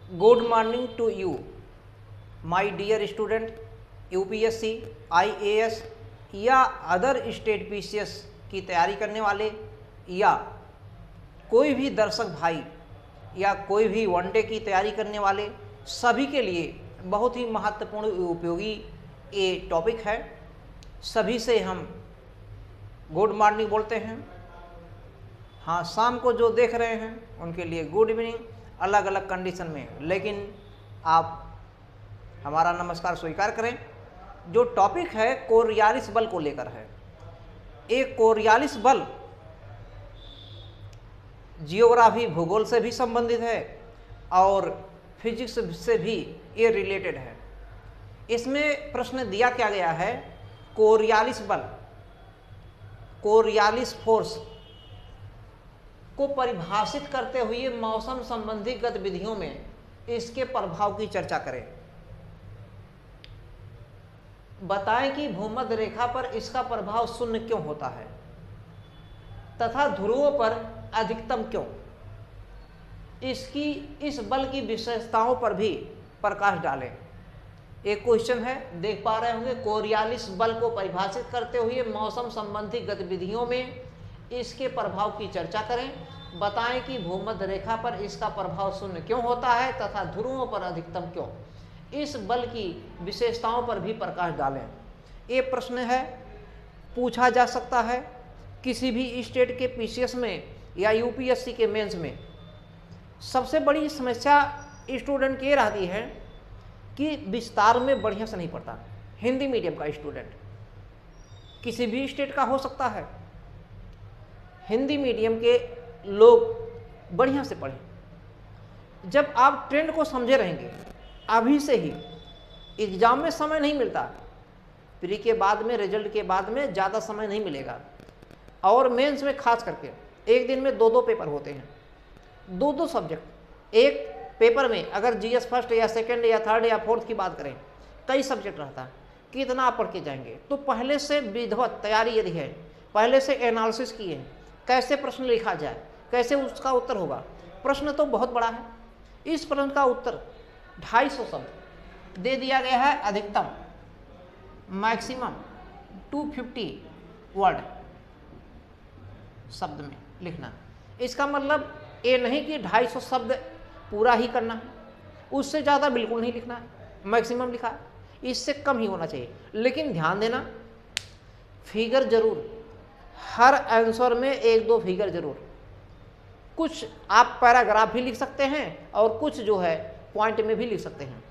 Good morning to you my dear student. UPSC, IAS या other state PCS की तैयारी करने वाले या कोई भी दर्शक भाई या कोई भी वनडे की तैयारी करने वाले सभी के लिए बहुत ही महत्वपूर्ण उपयोगी ये टॉपिक है। सभी से हम गुड मॉर्निंग बोलते हैं। हाँ, शाम को जो देख रहे हैं उनके लिए गुड इवनिंग, अलग अलग कंडीशन में, लेकिन आप हमारा नमस्कार स्वीकार करें। जो टॉपिक है कोरियालिस बल को लेकर है। एक कोरियालिस बल जियोग्राफी भूगोल से भी संबंधित है और फिजिक्स से भी ये रिलेटेड है। इसमें प्रश्न दिया क्या गया है, कोरियालिस बल, कोरियालिस फोर्स को परिभाषित करते हुए मौसम संबंधी गतिविधियों में इसके प्रभाव की चर्चा करें। बताएं कि भूमध्य रेखा पर इसका प्रभाव शून्य क्यों होता है तथा ध्रुवों पर अधिकतम क्यों। इस बल की विशेषताओं पर भी प्रकाश डालें। एक क्वेश्चन है, देख पा रहे होंगे, कोरियालिस बल को परिभाषित करते हुए मौसम संबंधी गतिविधियों में इसके प्रभाव की चर्चा करें। बताएं कि भूमध्य रेखा पर इसका प्रभाव शून्य क्यों होता है तथा ध्रुवों पर अधिकतम क्यों। इस बल की विशेषताओं पर भी प्रकाश डालें। ये प्रश्न है, पूछा जा सकता है किसी भी स्टेट के पीसीएस में या यूपीएससी के मेंस में। सबसे बड़ी समस्या स्टूडेंट की रहती है कि विस्तार में बढ़िया से नहीं पढ़ता। हिंदी मीडियम का स्टूडेंट किसी भी स्टेट का हो सकता है, हिंदी मीडियम के लोग बढ़िया से पढ़ें। जब आप ट्रेंड को समझे रहेंगे, अभी से ही एग्जाम में समय नहीं मिलता, प्री के बाद में, रिजल्ट के बाद में ज़्यादा समय नहीं मिलेगा। और मेंस में खास करके एक दिन में दो पेपर होते हैं, दो सब्जेक्ट। एक पेपर में अगर जीएस फर्स्ट या सेकंड या थर्ड या फोर्थ की बात करें, कई सब्जेक्ट रहता है, कितना आप पढ़ के जाएंगे। तो पहले से विधिवत तैयारी यदि है, पहले से एनालिसिस किए, कैसे प्रश्न लिखा जाए, कैसे उसका उत्तर होगा। प्रश्न तो बहुत बड़ा है, इस प्रश्न का उत्तर 250 शब्द दे दिया गया है, अधिकतम मैक्सिमम 250 वर्ड शब्द में लिखना। इसका मतलब ये नहीं कि 250 शब्द पूरा ही करना है, उससे ज़्यादा बिल्कुल नहीं लिखना है, मैक्सिमम लिखा है, इससे कम ही होना चाहिए। लेकिन ध्यान देना, फिगर जरूर, हर आंसर में 1-2 फिगर जरूर। कुछ आप पैराग्राफ भी लिख सकते हैं और कुछ जो है पॉइंट में भी लिख सकते हैं।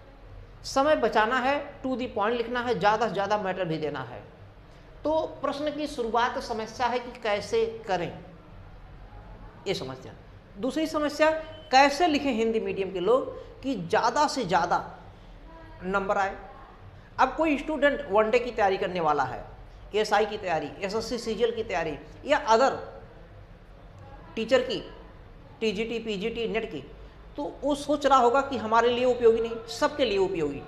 समय बचाना है, टू दी पॉइंट लिखना है, ज़्यादा से ज़्यादा मैटर भी देना है। तो प्रश्न की शुरुआत समस्या है कि कैसे करें, ये समस्या। दूसरी समस्या, कैसे लिखें हिंदी मीडियम के लोग कि ज़्यादा से ज़्यादा नंबर आए। अब कोई स्टूडेंट वनडे की तैयारी करने वाला है, एसआई की तैयारी, एसएससी सीजीएल की तैयारी या अदर टीचर की, टीजीटी, पीजीटी, नेट की, तो वो सोच रहा होगा कि हमारे लिए उपयोगी नहीं, सबके लिए उपयोगी।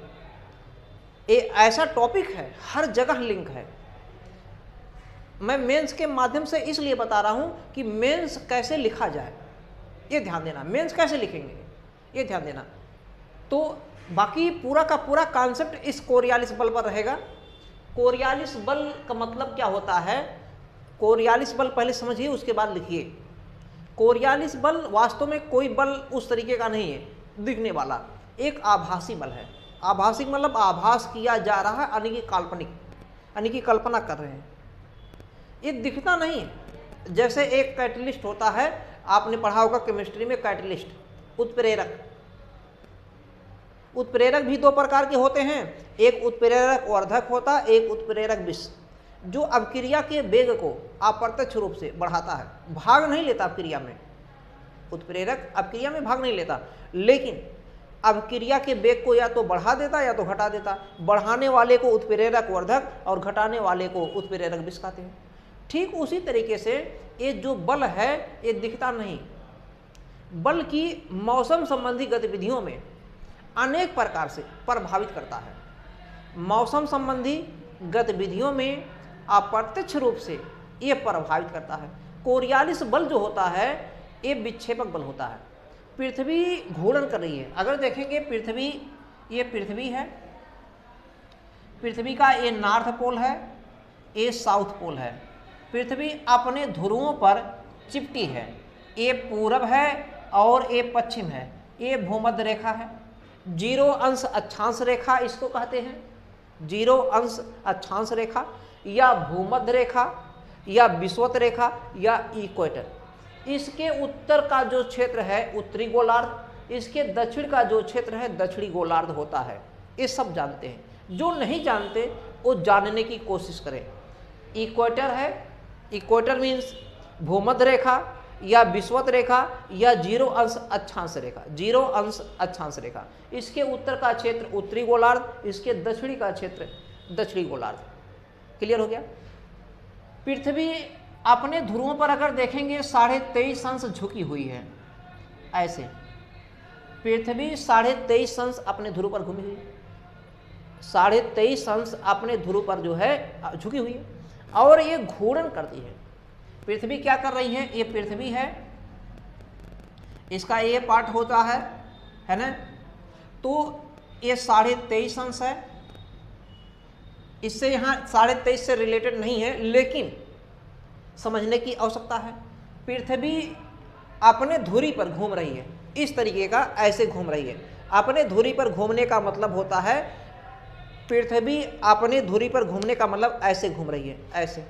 ये ऐसा टॉपिक है, हर जगह लिंक है। मैं मेंस के माध्यम से इसलिए बता रहा हूं कि मेंस कैसे लिखा जाए, ये ध्यान देना। मेंस कैसे लिखेंगे, ये ध्यान देना। तो बाकी पूरा का पूरा कॉन्सेप्ट इस कोरियालिस बल पर रहेगा। कोरियालिस बल का मतलब क्या होता है, कोरियालिस बल पहले समझिए, उसके बाद लिखिए। कोरियालिस बल वास्तव में कोई बल उस तरीके का नहीं है दिखने वाला, एक आभासी बल है। आभासी मतलब आभास किया जा रहा है, यानी कि काल्पनिक, यानी कि कल्पना कर रहे हैं, ये दिखता नहीं है। जैसे एक कैटलिस्ट होता है, आपने पढ़ा होगा केमिस्ट्री में, कैटलिस्ट, उत्प्रेरक। उत्प्रेरक भी 2 प्रकार के होते हैं, एक उत्प्रेरक वर्धक होता है, एक उत्प्रेरक विष, जो अभिक्रिया के वेग को अप्रत्यक्ष रूप से बढ़ाता है, भाग नहीं लेता अभिक्रिया में। उत्प्रेरक अभिक्रिया में भाग नहीं लेता, लेकिन अभिक्रिया के वेग को या तो बढ़ा देता या तो घटा देता। बढ़ाने वाले को उत्प्रेरक वर्धक और घटाने वाले को उत्प्रेरक विष कहते हैं। ठीक उसी तरीके से ये जो बल है, ये दिखता नहीं, बल्कि मौसम संबंधी गतिविधियों में अनेक प्रकार से प्रभावित करता है। मौसम संबंधी गतिविधियों में अप्रत्यक्ष रूप से ये प्रभावित करता है। कोरियालिस बल जो होता है, ये विक्षेपक बल होता है। पृथ्वी घूर्णन कर रही है। अगर देखेंगे पृथ्वी, ये पृथ्वी है, पृथ्वी का ये नॉर्थ पोल है, ये साउथ पोल है। पृथ्वी अपने ध्रुवों पर चिपटी है, ये पूरब है और ये पश्चिम है, ये भूमध्य रेखा है। 0 अंश अक्षांश रेखा इसको कहते हैं, 0 अंश अक्षांश रेखा या भूमध्य रेखा या विषुवत रेखा या इक्वेटर। इसके उत्तर का जो क्षेत्र है उत्तरी गोलार्ध, इसके दक्षिण का जो क्षेत्र है दक्षिणी गोलार्ध होता है। ये सब जानते हैं, जो नहीं जानते वो जानने की कोशिश करें। इक्वेटर है, इक्वेटर मीन्स भूमध्य रेखा या विषुवत रेखा या 0 अंश अक्षांश रेखा, 0 अंश अक्षांश रेखा। इसके उत्तर का क्षेत्र उत्तरी गोलार्ध, इसके दक्षिणी का क्षेत्र दक्षिणी गोलार्ध। क्लियर हो गया। पृथ्वी अपने ध्रुवों पर अगर देखेंगे 23.5 अंश झुकी हुई है, ऐसे पृथ्वी 23.5 अंश अपने ध्रुव पर घूमी हुई है, 23.5 अंश अपने ध्रुव पर जो है झुकी हुई है और ये घूर्णन करती है। पृथ्वी क्या कर रही है, ये पृथ्वी है, इसका ये पार्ट होता है ना, तो ये 23.5 अंश है। इससे यहाँ 23.5 से रिलेटेड नहीं है, लेकिन समझने की आवश्यकता है। पृथ्वी अपने धुरी पर घूम रही है, इस तरीके का ऐसे घूम रही है। अपने धुरी पर घूमने का मतलब होता है, पृथ्वी अपने धुरी पर घूमने का मतलब ऐसे घूम रही है, ऐसे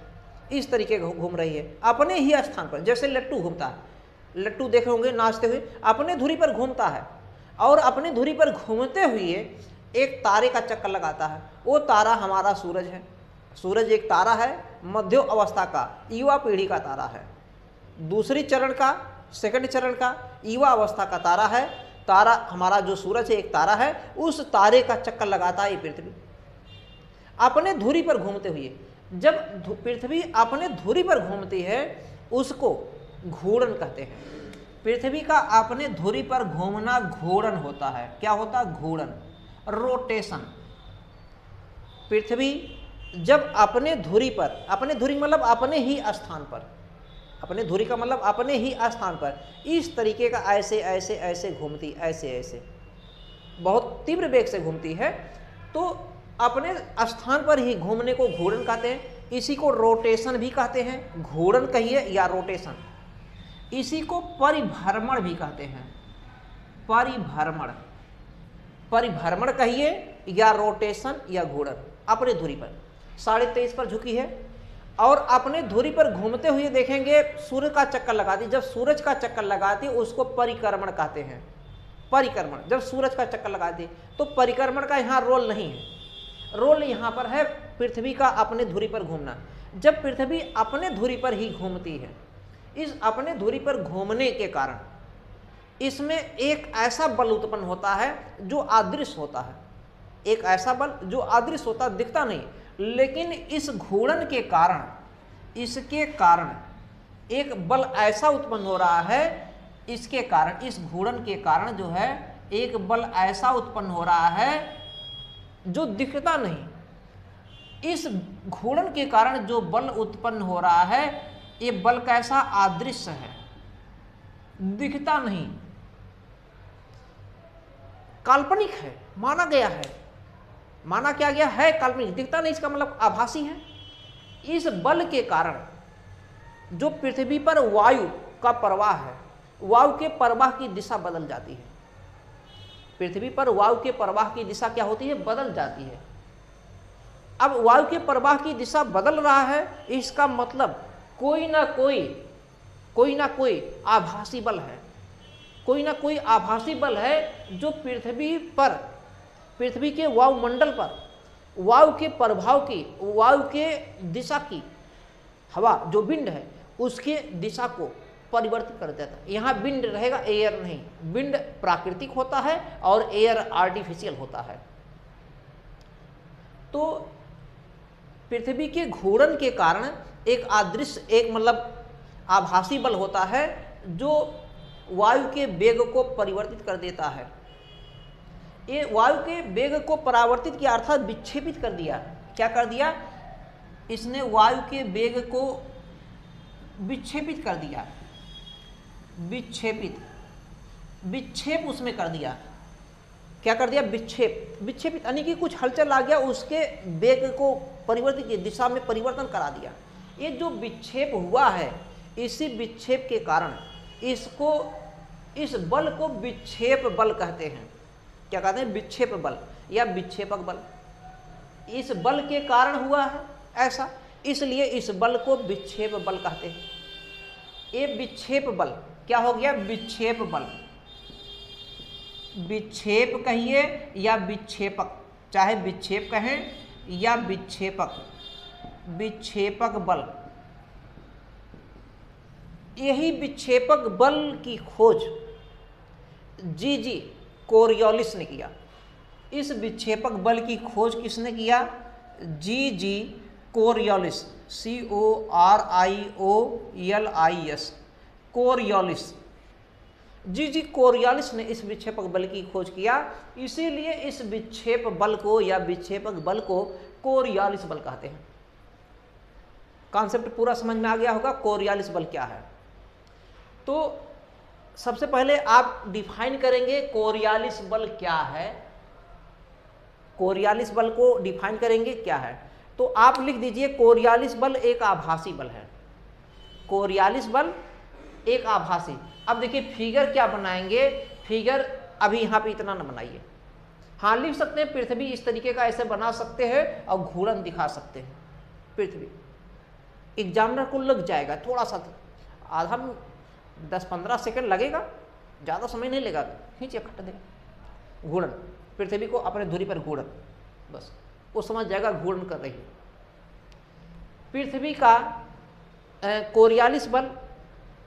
इस तरीके घूम रही है अपने ही स्थान पर। जैसे लट्टू घूमता है, लट्टू देखे होंगे नाचते हुए, अपने धुरी पर घूमता है और अपनी धुरी पर घूमते हुए एक तारे का चक्कर लगाता है। वो तारा हमारा सूरज है। सूरज एक तारा है, मध्य अवस्था का, युवा पीढ़ी का तारा है। दूसरी चरण का, सेकंड चरण का युवा अवस्था का तारा है। तारा हमारा जो सूरज है एक तारा है, उस तारे का चक्कर लगाता है ये पृथ्वी अपने धुरी पर घूमते हुए। जब पृथ्वी अपने धुरी पर घूमती है उसको घूर्णन कहते हैं। पृथ्वी का अपने धुरी पर घूमना घूर्णन होता है। क्या होता है? घूर्णन, रोटेशन। पृथ्वी जब अपने धुरी पर, अपने धुरी मतलब अपने ही स्थान पर, अपने धुरी का मतलब अपने ही स्थान पर इस तरीके का ऐसे ऐसे ऐसे घूमती, ऐसे ऐसे बहुत तीव्र वेग से घूमती है, तो अपने स्थान पर ही घूमने को घूर्णन कहते हैं। इसी को रोटेशन भी कहते हैं, घूर्णन कहिए या रोटेशन। इसी को परिभ्रमण भी कहते हैं, परिभ्रमण, परिभ्रमण कहिए या रोटेशन या घूर्णन। अपने धुरी पर 23.5 पर झुकी है और अपने धुरी पर घूमते हुए देखेंगे सूर्य का चक्कर लगाती। जब सूरज का चक्कर लगाती उसको परिक्रमण कहते हैं। परिक्रमण, जब सूरज का चक्कर लगाती तो परिक्रमण का यहाँ रोल नहीं है। रोल यहाँ पर है पृथ्वी का अपने धुरी पर घूमना। जब पृथ्वी अपने धुरी पर ही घूमती है, इस अपने धुरी पर घूमने के कारण इसमें एक ऐसा बल उत्पन्न होता है जो अदृश्य होता है। एक ऐसा बल जो अदृश्य होता, दिखता नहीं, लेकिन इस घूर्णन के कारण, इसके कारण एक बल ऐसा उत्पन्न हो रहा है। इसके कारण, इस घूर्णन के कारण जो है एक बल ऐसा उत्पन्न हो रहा है जो दिखता नहीं। इस घूर्णन के कारण जो बल उत्पन्न हो रहा है, ये बल कैसा? अदृश्य है, दिखता नहीं, काल्पनिक है, माना गया है। माना क्या गया है? काल्पनिक, दिखता नहीं, इसका मतलब आभासी है। इस बल के कारण जो पृथ्वी पर वायु का प्रवाह है, वायु के प्रवाह की दिशा बदल जाती है। पृथ्वी पर वायु के प्रवाह की दिशा क्या होती है? बदल जाती है। अब वायु के प्रवाह की दिशा बदल रहा है, इसका मतलब कोई ना कोई आभासी बल है, कोई ना कोई आभासी बल है जो पृथ्वी पर, पृथ्वी के वायुमंडल पर वायु के प्रभाव की, वायु के दिशा की, हवा जो विंड है उसके दिशा को परिवर्तित कर देता है। यहाँ विंड रहेगा, एयर नहीं। विंड प्राकृतिक होता है और एयर आर्टिफिशियल होता है। तो पृथ्वी के घूर्णन के कारण एक अदृश्य, एक मतलब आभासी बल होता है जो वायु के वेग को परिवर्तित कर देता है। ये वायु के वेग को परावर्तित किया, अर्थात विक्षेपित कर दिया। क्या कर दिया? इसने वायु के वेग को विक्षेपित कर दिया। विक्षेपित, विक्षेप उसमें कर दिया। क्या कर दिया? विक्षेप। विक्षेप यानी कि कुछ हलचल आ गया, उसके वेग को परिवर्तित दिशा में परिवर्तन करा दिया। ये जो विक्षेप हुआ है, इसी विक्षेप के कारण इसको, इस बल को विक्षेप बल कहते हैं। क्या कहते हैं? विक्षेप बल या विक्षेपक बल। इस बल के कारण हुआ है ऐसा, इसलिए इस बल को विक्षेप बल कहते हैं। ये विक्षेप बल क्या हो गया? विक्षेप बल। विक्षेप कहिए या विक्षेपक, चाहे विक्षेप कहें या विक्षेपक, विक्षेपक बल। यही विक्षेपक बल की खोज जी कोरियोलिस ने किया। इस विक्षेपक बल की खोज किसने किया? जी कोरियोलिस, CORIOLIS, कोरियोलिस। जी कोरियोलिस ने इस विक्षेपक बल की खोज किया, इसीलिए इस विक्षेप बल को या विक्षेपक बल को कोरियोलिस बल कहते हैं। कॉन्सेप्ट पूरा समझ में आ गया होगा कोरियोलिस बल क्या है। तो सबसे पहले आप डिफाइन करेंगे कोरियोलिस बल क्या है। कोरियोलिस बल को डिफाइन करेंगे क्या है, तो आप लिख दीजिए कोरियोलिस बल एक आभासी बल है। कोरियोलिस बल एक आभासी। अब देखिए फिगर क्या बनाएंगे, फिगर अभी यहाँ पे इतना न बनाइए। हाँ लिख सकते हैं पृथ्वी इस तरीके का ऐसे बना सकते हैं और घूर्णन दिखा सकते हैं। पृथ्वी एग्जामिनर को लग जाएगा थोड़ा सा, आधा 10-15 सेकंड लगेगा, ज़्यादा समय नहीं लेगा, खींचे खट देगा। घूर्णन, पृथ्वी को अपने धुरी पर घूर्णन, बस वो समझ जाएगा घूर्णन कर रही है। पृथ्वी का कोरियोलिस बल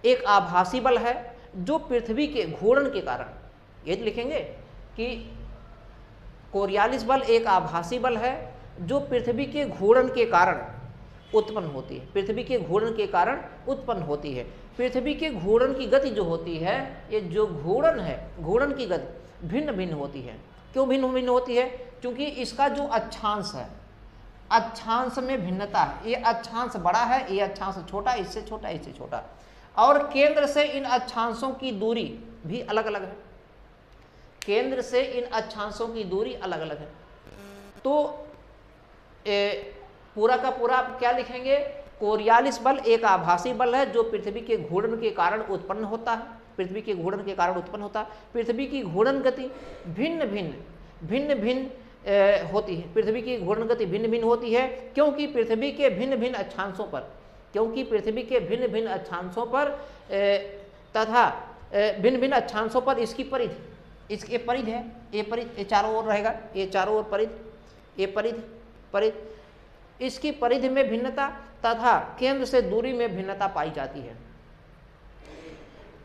एक आभासी बल है जो पृथ्वी के घूर्णन के कारण, ये लिखेंगे कि कोरियोलिस बल एक आभासी बल है जो पृथ्वी के घूर्णन के कारण उत्पन्न होती है। पृथ्वी के घूर्णन के कारण उत्पन्न होती है। पृथ्वी के घूर्णन की गति जो होती है, ये जो घूर्णन है, घूर्णन की गति भिन्न भिन्न होती है। क्यों भिन्न भिन्न होती है? क्योंकि इसका जो अक्षांश है, अक्षांश में भिन्नता है। ये अक्षांश बड़ा है, ये अक्षांश छोटा, इससे छोटा, इससे छोटा, और केंद्र से इन अक्षांशों की दूरी भी अलग अलग है। केंद्र से इन अक्षांशों की दूरी अलग अलग है। तो पूरा का पूरा आप क्या लिखेंगे? कोरियोलिस बल एक आभासी बल है जो पृथ्वी के घूर्णन के कारण उत्पन्न होता है। पृथ्वी के घूर्णन के कारण उत्पन्न होता है। पृथ्वी की घूर्णन गति भिन्न भिन्न होती है। पृथ्वी की घूर्णन गति भिन्न भिन्न होती है क्योंकि पृथ्वी के भिन्न भिन्न अक्षांशों पर, क्योंकि पृथ्वी के भिन्न भिन्न अक्षांशों पर तथा भिन्न भिन्न अक्षांशों पर इसकी परिधि, इसके परिधि है, ये परिधि, ये चारों ओर रहेगा, ये चारों ओर परिधि, ये परिधि, परिधि, इसकी परिधि में भिन्नता तथा केंद्र से दूरी में भिन्नता पाई जाती है।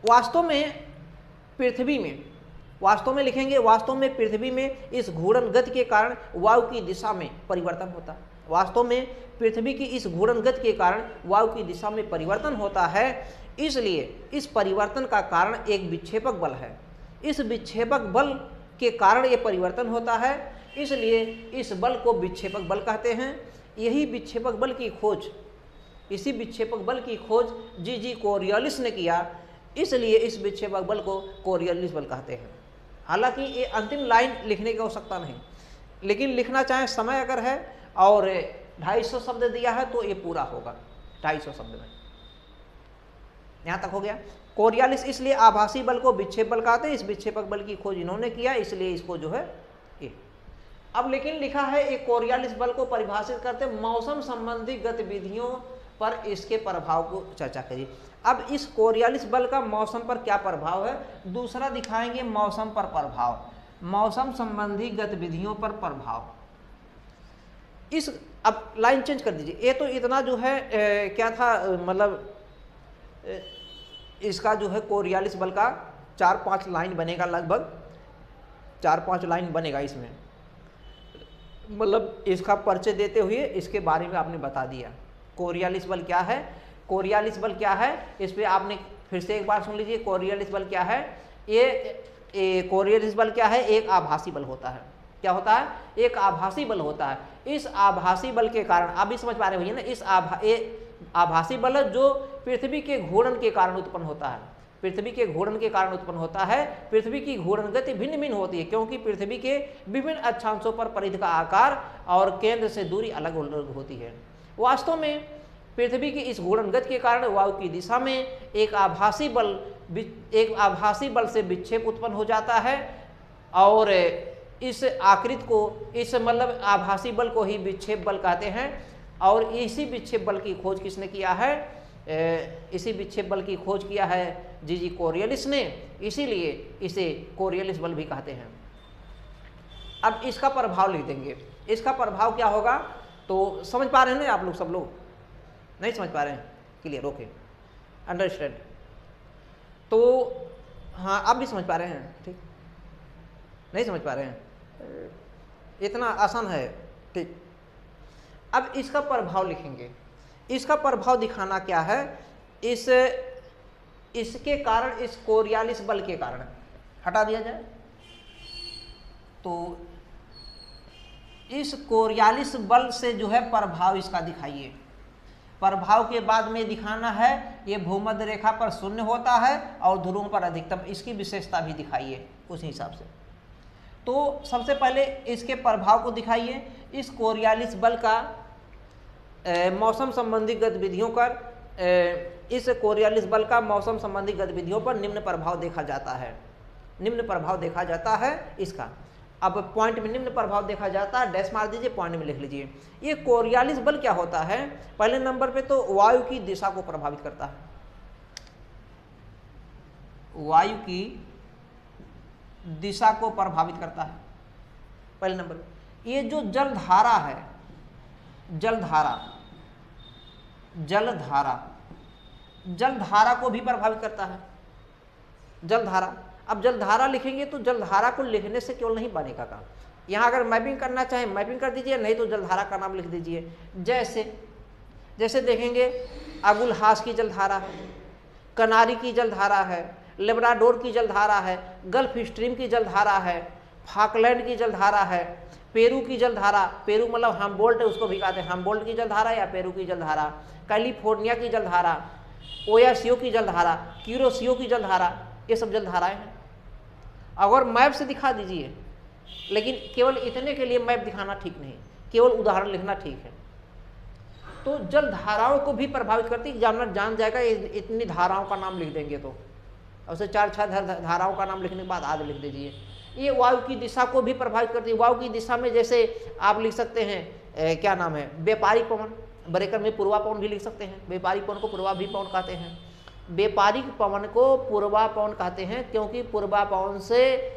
वास्तव में पृथ्वी में, वास्तव में लिखेंगे, वास्तव में पृथ्वी में इस घूर्णन गति के कारण वायु की दिशा में परिवर्तन होता है। वास्तव में पृथ्वी की इस घूर्णन गति के कारण वायु की दिशा में परिवर्तन होता है, इसलिए इस परिवर्तन का कारण एक विक्षेपक बल है। इस विक्षेपक बल के कारण ये परिवर्तन होता है, इसलिए इस बल को विक्षेपक बल कहते हैं। यही विक्षेपक बल की खोज, इसी विक्षेपक बल की खोज जी कोरियोलिस ने किया, इसलिए इस विक्षेपक बल को कोरियोलिस बल कहते हैं। हालांकि ये अंतिम लाइन लिखने की आवश्यकता नहीं, लेकिन लिखना चाहे समय अगर है और 250 शब्द दिया है तो ये पूरा होगा 250 शब्द में। यहाँ तक हो गया। कोरियोलिस इसलिए आभासी बल को विक्षेप बल कहते हैं। इस विक्षेपक बल की खोज इन्होंने किया, इसलिए इसको जो है ये। अब लेकिन लिखा है एक कोरियोलिस बल को परिभाषित करते मौसम संबंधी गतिविधियों पर इसके प्रभाव को चर्चा करिए। अब इस कोरियोलिस बल का मौसम पर क्या प्रभाव है, दूसरा दिखाएंगे मौसम पर प्रभाव, मौसम संबंधी गतिविधियों पर प्रभाव। इस अब लाइन चेंज कर दीजिए। ये तो इतना जो है क्या था, मतलब इसका जो है कोरियोलिस बल का 4-5 लाइन बनेगा, लगभग 4-5 लाइन बनेगा इसमें। मतलब इसका परिचय देते हुए इसके बारे में आपने बता दिया कोरियोलिस बल क्या है। कोरियोलिस बल क्या है, इस पर आपने फिर से एक बार सुन लीजिए। कोरियोलिस बल क्या है? ये कोरियोलिस बल क्या है? एक आभासी बल होता है। क्या होता है? एक आभासी बल होता है। इस आभासी बल के कारण, आप भी समझ पा रहे भैया ना, इस आभासी बल जो पृथ्वी के घूर्णन के कारण उत्पन्न होता है। पृथ्वी के घूर्णन के कारण उत्पन्न होता है। पृथ्वी की घूर्णन गति भिन्न भिन्न होती है क्योंकि पृथ्वी के विभिन्न अक्षांशों पर परिधि का आकार और केंद्र से दूरी अलग अलग होती है। वास्तव में पृथ्वी की इस घूर्णन गति के कारण वायु की दिशा में एक आभासी बल से विक्षेप उत्पन्न हो जाता है और इस आकृति को, इस मतलब आभासी बल को ही विक्षेप बल कहते हैं। और इसी विक्षेप बल की खोज किसने किया है? इसी विक्षेप बल की खोज किया है जी कोरियलिस ने, इसीलिए इसे कोरियलिस बल भी कहते हैं। अब इसका प्रभाव लिख देंगे। इसका प्रभाव क्या होगा तो समझ पा रहे हैं ना आप लोग? सब लोग नहीं समझ पा रहे हैं? Clear, okay, understand. तो हाँ, आप भी समझ पा रहे हैं? ठीक, नहीं समझ पा रहे हैं? इतना आसान है, ठीक। अब इसका प्रभाव लिखेंगे। इसका प्रभाव दिखाना क्या है? इसके कारण, इस कोरियलिस बल के कारण हटा दिया जाए तो इस कोरियलिस बल से जो है प्रभाव इसका दिखाइए। प्रभाव के बाद में दिखाना है ये भूमध्य रेखा पर शून्य होता है और ध्रुवों पर अधिकतम, इसकी विशेषता भी दिखाइए उस हिसाब से। तो सबसे पहले इसके प्रभाव को दिखाइए। इस कोरियलिस बल का मौसम संबंधी गतिविधियों पर, इस कोरियलिस बल का मौसम संबंधी गतिविधियों पर निम्न प्रभाव देखा जाता है। निम्न प्रभाव देखा जाता है इसका। अब पॉइंट में निम्न प्रभाव देखा जाता है, डैश मार दीजिए, पॉइंट में लिख लीजिए। ये कोरियलिस बल क्या होता है? पहले नंबर पे तो वायु की दिशा को प्रभावित करता है। वायु की दिशा को प्रभावित करता है पहले नंबर। ये जो जलधारा है, जलधारा को भी प्रभावित करता है। जलधारा, अब जलधारा लिखेंगे तो जलधारा को लिखने से केवल नहीं बनेगा काम। यहाँ अगर मैपिंग करना चाहे मैपिंग कर दीजिए, नहीं तो जलधारा का नाम लिख दीजिए। जैसे देखेंगे अगुलहास की जलधारा है, कनारी की जलधारा है, लेब्राडोर की जलधारा है, गल्फ स्ट्रीम की जलधारा है, फाकलैंड की जलधारा है, पेरू की जलधारा, पेरू मतलब हमबोल्ट है, उसको भी कहते हैं हमबोल्ट की जलधारा या पेरू की जलधारा, कैलिफोर्निया की जलधारा, ओयासियो की जलधारा, क्यूरोसियो की जलधारा, ये सब जलधाराएं हैं। अगर मैप से दिखा दीजिए, लेकिन केवल इतने के लिए मैप दिखाना ठीक नहीं, केवल उदाहरण लिखना ठीक है। तो जलधाराओं को भी प्रभावित करती, एग्जामिनर जान जाएगा इतनी धाराओं का नाम लिख देंगे तो, उसे 4-6 धाराओं का नाम लिखने के बाद आगे लिख दीजिए। ये वायु की दिशा को भी प्रभावित करती है। वायु की दिशा में जैसे आप लिख सकते हैं क्या नाम है, व्यापारिक पवन, ब्रेकर में पूर्वा पवन भी लिख सकते हैं। व्यापारिक पवन को पूर्वा भी पवन कहते हैं। व्यापारिक पवन को पूर्वा पवन कहते हैं क्योंकि पूर्वा पवन से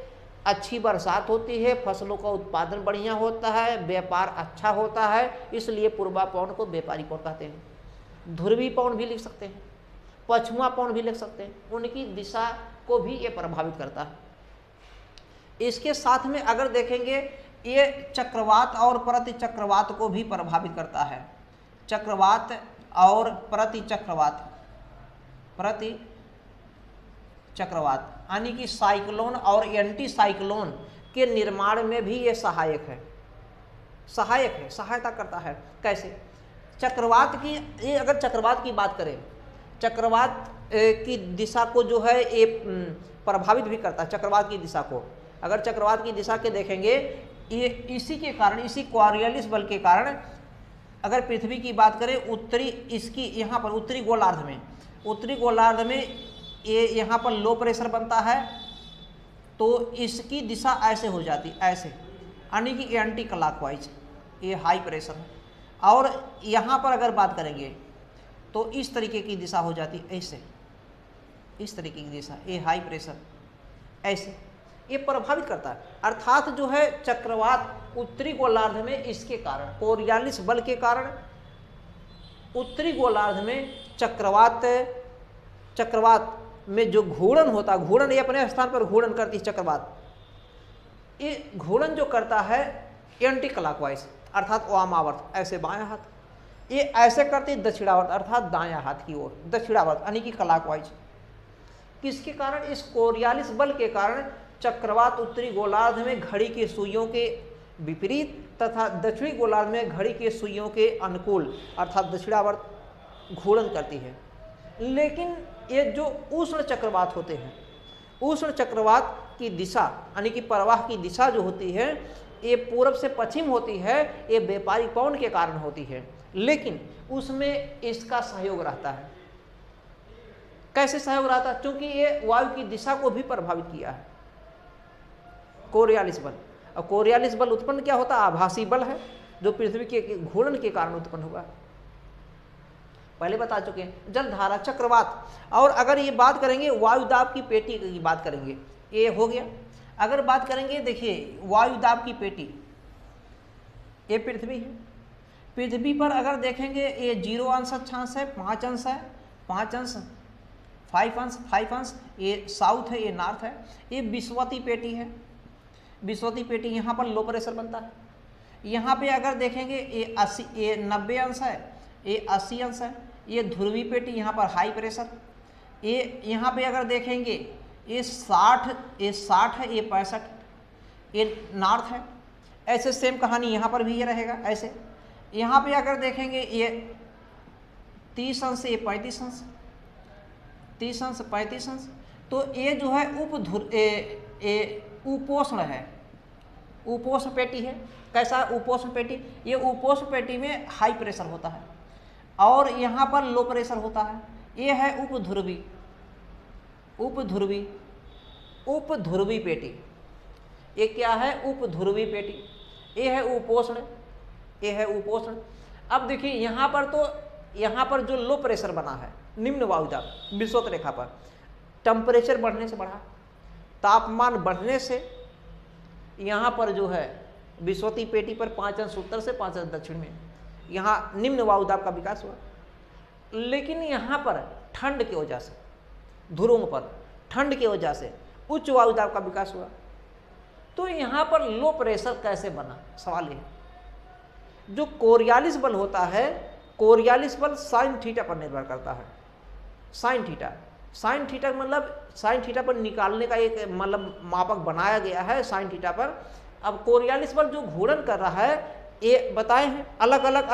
अच्छी बरसात होती है, फसलों का उत्पादन बढ़िया होता है, व्यापार अच्छा होता है, इसलिए पूर्वा पवन को व्यापारिक पवन कहते हैं। ध्रुवी पवन भी लिख सकते हैं, पश्चिमा पवन भी लिख सकते हैं। उनकी दिशा को भी ये प्रभावित करता है। इसके साथ में अगर देखेंगे ये चक्रवात और प्रति चक्रवात को भी प्रभावित करता है। चक्रवात और प्रति चक्रवात यानी कि साइक्लोन और एंटी साइक्लोन के निर्माण में भी ये सहायता करता है। कैसे? चक्रवात की, ये अगर चक्रवात की बात करें, चक्रवात की दिशा को जो है ये प्रभावित भी करता है। चक्रवात की दिशा को अगर चक्रवात की दिशा के देखेंगे, ये इसी के कारण, इसी कोरियलिस बल के कारण अगर पृथ्वी की बात करें, उत्तरी इसकी यहाँ पर उत्तरी गोलार्ध में ये यहाँ पर लो प्रेशर बनता है तो इसकी दिशा ऐसे हो जाती, ऐसे, यानी कि एंटी क्लॉकवाइज, ये हाई प्रेशर है। और यहाँ पर अगर बात करेंगे तो इस तरीके की दिशा हो जाती, ऐसे, इस तरीके की दिशा, ये हाई प्रेशर, ऐसे, ये प्रभावित करता है। अर्थात जो है चक्रवात उत्तरी गोलार्ध में इसके कारण, कोरियलिस बल के कारण उत्तरी गोलार्ध में चक्रवात में जो घूर्णन होता है, घूर्णन ये अपने स्थान पर घूर्णन करती है चक्रवात, ये घूर्णन जो करता है एंटी क्लॉकवाइज अर्थात वामावर्त, ऐसे बायां हाथ, ये ऐसे करती दक्षिणावर्त अर्थात दायां हाथ की ओर, दक्षिणावर्त यानी कि क्लॉकवाइज। किसके कारण? इस कोरियलिस बल के कारण चक्रवात उत्तरी गोलार्ध में घड़ी की सुइयों के विपरीत तथा दक्षिणी गोलार्ध में घड़ी के सुइयों के अनुकूल अर्थात दक्षिणावर्त घूर्णन करती है। लेकिन ये जो उष्ण चक्रवात होते हैं, उष्ण चक्रवात की दिशा यानी कि प्रवाह की दिशा जो होती है ये पूर्व से पश्चिम होती है, ये व्यापारिक पवन के कारण होती है, लेकिन उसमें इसका सहयोग रहता है। कैसे सहयोग रहता है? क्योंकि ये वायु की दिशा को भी प्रभावित किया है, कोरियालिस बल। और कोरियालिस बल उत्पन्न क्या होता है? आभासी बल है जो पृथ्वी के घूर्णन के कारण उत्पन्न हुआ, पहले बता चुके हैं। जलधारा, चक्रवात। और अगर ये बात करेंगे वायुदाब की पेटी की बात करेंगे, ये हो गया। अगर बात करेंगे, देखिए वायुदाब की पेटी, ये पृथ्वी है। पृथ्वी पर अगर देखेंगे ये 0 अंश अक्षांश है, 5 अंश है, 5 अंश, 5 अंश, ये साउथ है, ये नॉर्थ है। ये विषुवतीय पेटी है। विषुवतीय पेटी, यहाँ पर लो प्रेशर बनता है। यहाँ पे अगर देखेंगे ये 80, ये 90 अंश है, ये 80 अंश है। ये ध्रुवीय पेटी, यहाँ पर हाई प्रेशर। ये यहाँ पे अगर देखेंगे ये 60 है, ये 65, ये नॉर्थ है। ऐसे सेम कहानी यहाँ पर भी ये रहेगा ऐसे। यहाँ पे अगर देखेंगे ये 30 अंश, ये 35 अंश, 30 अंश, 35 अंश। तो ये जो है उपोष्ण है, उपोष्ण पेटी है। कैसा उपोष्ण पेटी? ये उपोष्ण पेटी में हाई प्रेशर होता है और यहाँ पर लो प्रेशर होता है। ये है उपध्रुवी, उपध्रुवी, उपध्रुवी पेटी। ये क्या है? उपध्रुवी पेटी। ये है उपोष्ण, ये है उपोष्ण। अब देखिए यहाँ पर, तो यहाँ पर जो लो प्रेशर बना है, निम्न वायुदाब विषुवत रेखा पर, टेम्परेचर बढ़ने से बढ़ा, तापमान बढ़ने से यहाँ पर जो है विषुवतीय पेटी पर 5 अंश उत्तर से 5 अंश दक्षिण में यहाँ निम्न वायुदाब का विकास हुआ। लेकिन यहाँ पर ठंड की वजह से, ध्रुवों पर ठंड की वजह से उच्च वायुदाब का विकास हुआ। तो यहाँ पर लो प्रेशर कैसे बना? सवाल ये है। जो कोरियालिस बल होता है, कोरियालिस बल साइन थीटा पर निर्भर करता है। साइन थीटा, साइन थीटा मतलब साइन थीटा पर निकालने का एक मतलब मापक बनाया गया है साइन थीटा पर। अब कोरियालिस बल जो घूर्णन कर रहा है, ये बताए हैं अलग अलग